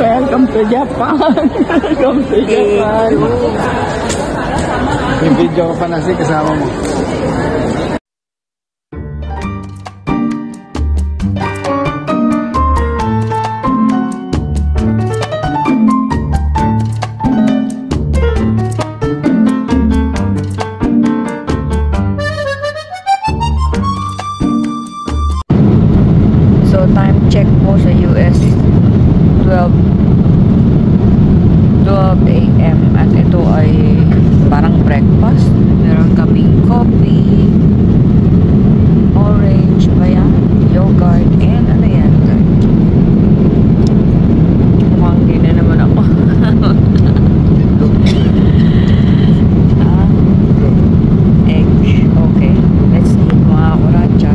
Welcome to Japan. Welcome to Japan. Yung video ko pa na si kasama mo. So time check po sa US 12 AM at ito ay parang breakfast. Meron kaming coffee, orange ba yan? Yogurt, and ano yan? Kumanggi na naman ako. Egg. Okay. Let's eat mga kuracha.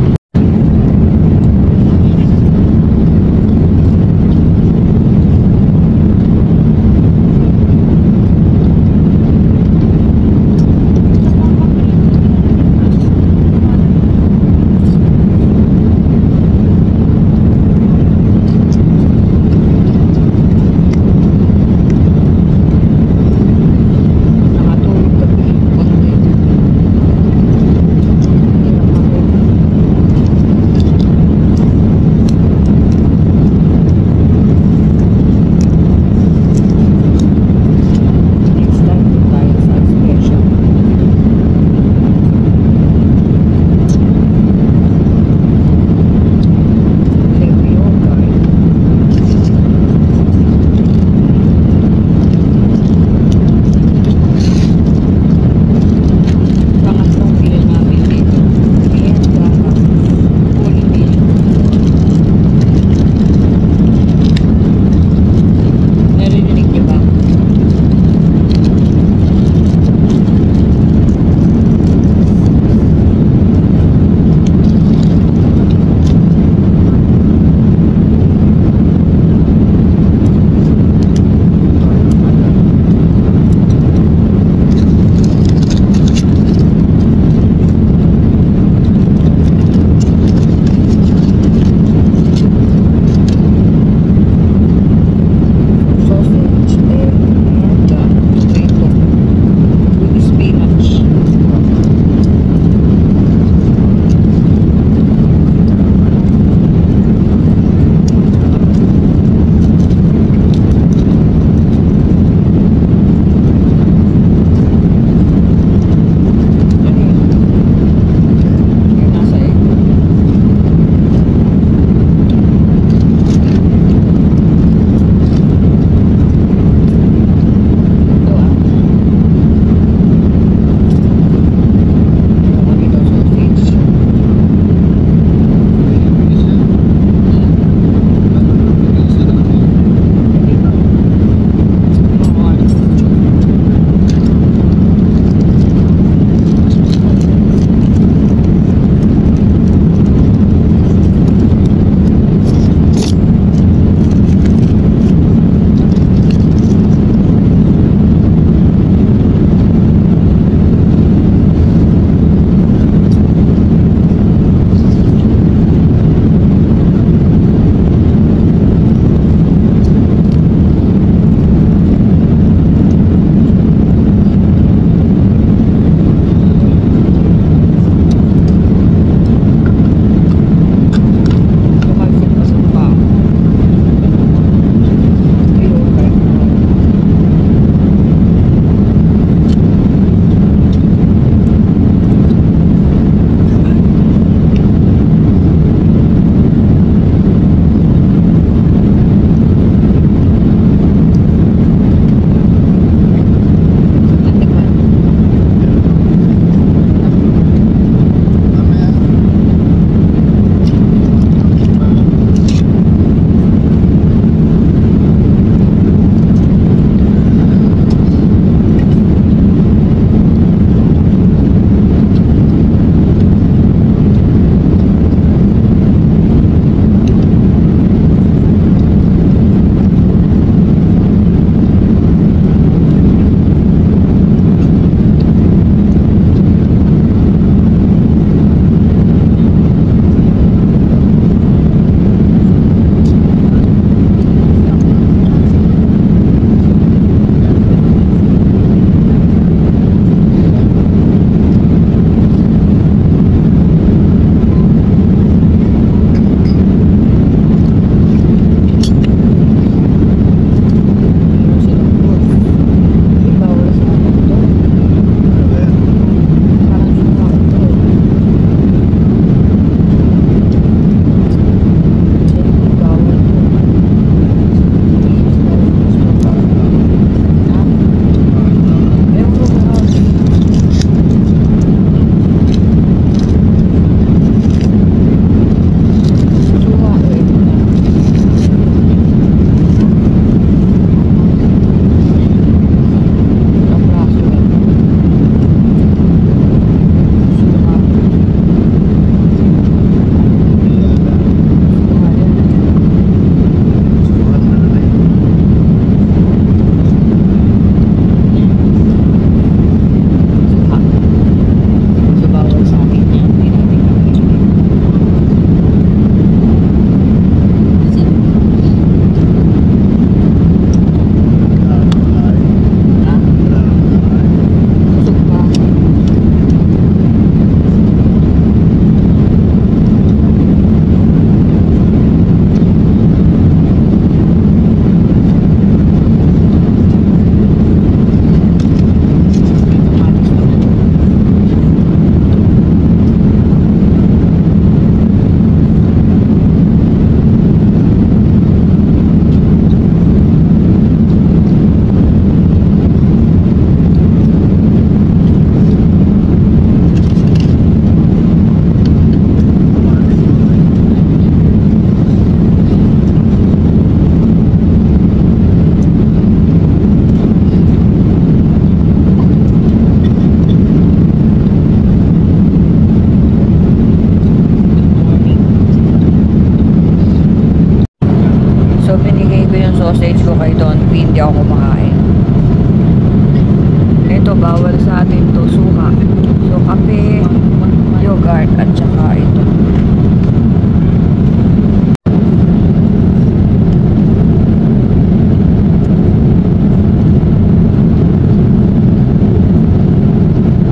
Park at saka ito.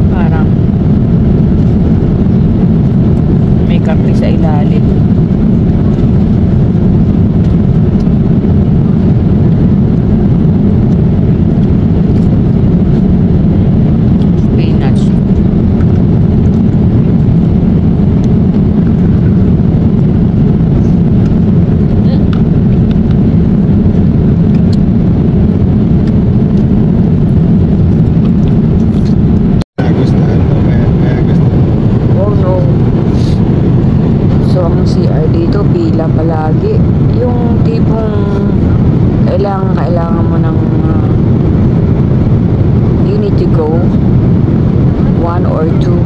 Parang may kape sa ilalim. Pila palagi yung tipong kailangan mo ng you need to go one or two,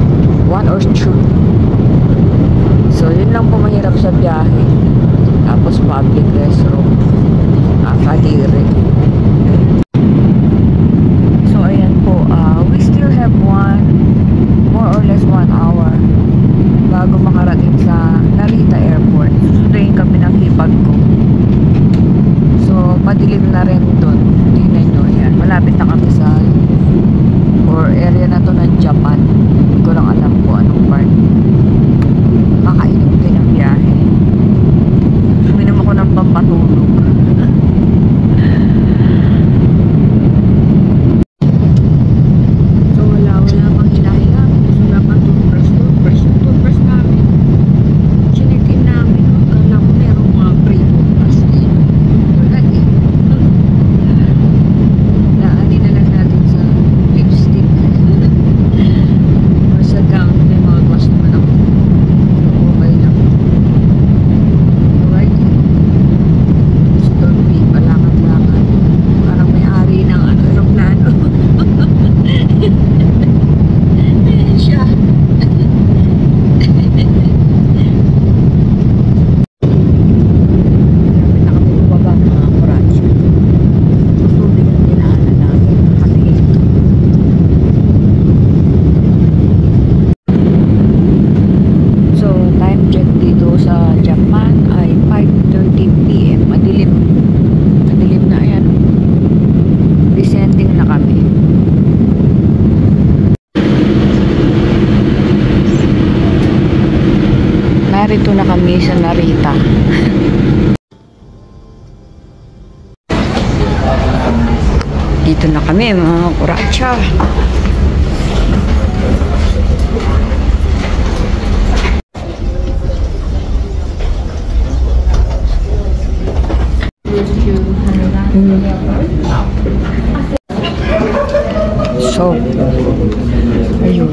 so yun lang po mahirap sa biyahe. Tapos public restroom nakakadiri. So ayan po, we still have more or less 1 hour bago makarating sa Narita Airport. Susunduin kami ng hipag ko. So, padilim na rin dun. Tingnan nyo, yan. Malapit na kami sa area na to ng Japan. Hindi ko lang alam kung anong part. Makainip din ang biyahe. Suminom ako ng pampatulog. So, wala pang hinahiga. Wala pang toothbrush namin. Chinekin namin. Kala ko merong mga pre-toothbrush din. Wala eh. Laanin na lang natin sa lipstick. Or sa gown. May mga gloss naman ako. Okay lang. Alright. Stormy. Palakad-lakad. Parang may ari ng aeroplano. Siya. Narito na kami sa Narita. Dito na kami mga kuratsa. So, ayun.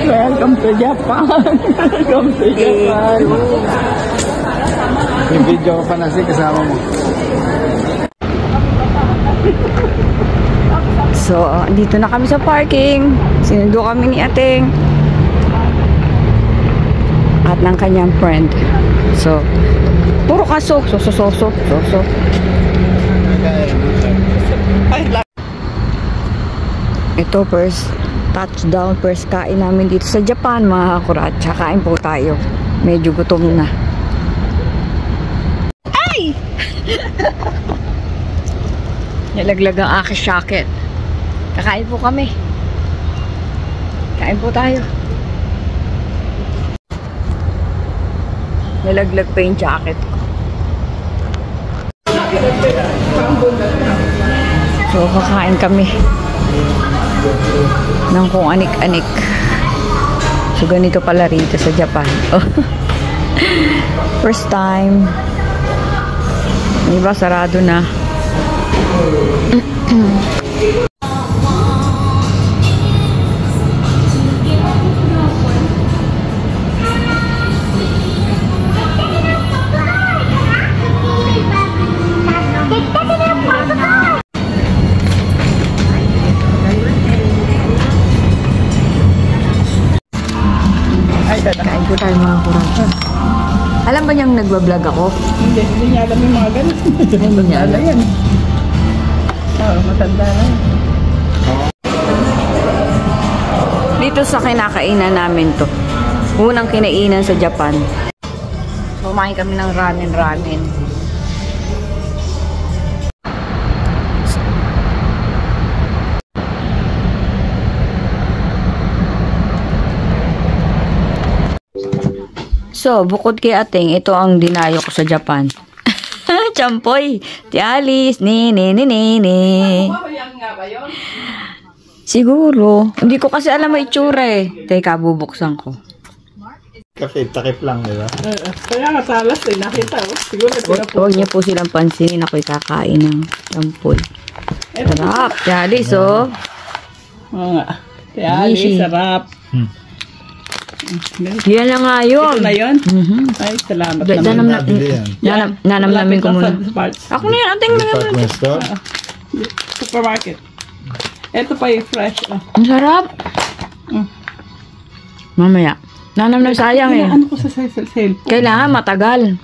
Welcome to Japan. Welcome to Japan. Yung video ko pa na kasama mo. So, dito na kami sa parking. Sinundo kami ni Ating at ng kanyang friend. So, puro kaso. So. Ito, first touchdown, first kain namin dito sa Japan, mga kuratsa. Kain po tayo. Medyo gutom na. Ay! Nalaglag ang aking jacket. Kakain po kami. Kain po tayo. Nalaglag pa yung jacket ko. So, kakain kami ng kung anik-anik. So, ganito pala rito sa Japan. Oh. First time. Diba, sarado na. nagbablog ako. Hindi niya alam yung mga ganun. Hindi niya alam. Yan. Oo, matanda na yan. Dito sa kinakainan namin to. Unang kinainan sa Japan. Kumain kami ng ramen. So, bukod kay Ating, ito ang dinayo ko sa Japan. Champoy, ti Alice, ni. Mamayang nga ba yun? Siguro. Hindi ko kasi alam may itsura eh. Teka, bubuksan ko. Kape, takip lang, di ba? Kaya nga talas eh, nakita oh. Siguro Huwag niyo po silang pansinin. Ako'y kakain ng champoy. Sarap. Ti Alice, oh. Oo nga. Kaya Easy. sarap. Yan na nga yun. Ito na yun? Ay, salamat naman. Nabili yan. Nanamnamin ko muna. Sa parts. Ako na yan. Ating na yan. Department store? Supermarket. Ito pa yung fresh. Ang sarap. Mamaya. Nanamnam sayang eh. Ano ko sa cellphone? Kailangan matagal.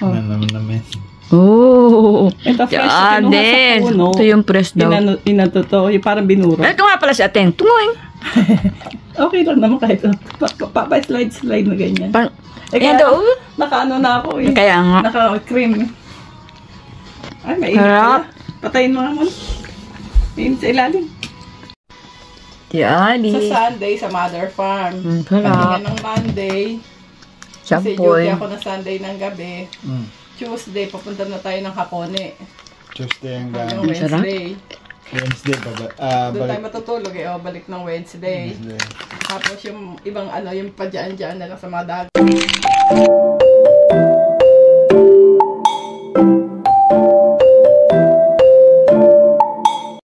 Naman. Oh. Ito fresh. Ah, Kinuha din. sa puno. Ito yung press daw. Inato to. Yung parang binuro. Ito nga pala si Ating. Tungoy. Okay lang naman kahit pa-slide na ganyan. Yan daw. Naka-ano na ako eh. Kaya nga. Naka-cream. Ay, mainit Harap. pala. Patayin mo naman. Mainit sa ilalim. Ti Alice. Sa Sunday, sa Mother Farm. Sarap. Pahinga ng Monday. Kasi Champoy. duty ako na Sunday ng gabi. Tuesday, papunta na tayo ng Hapone. Tuesday Hanggang hanggang Sarap. Wednesday. Wednesday pa ba? Doon tayo Balik. matutulog eh. O, balik ng Wednesday. Wednesday. Tapos yung ibang ano, yung padyaan-dyaan na lang sa mga dagat.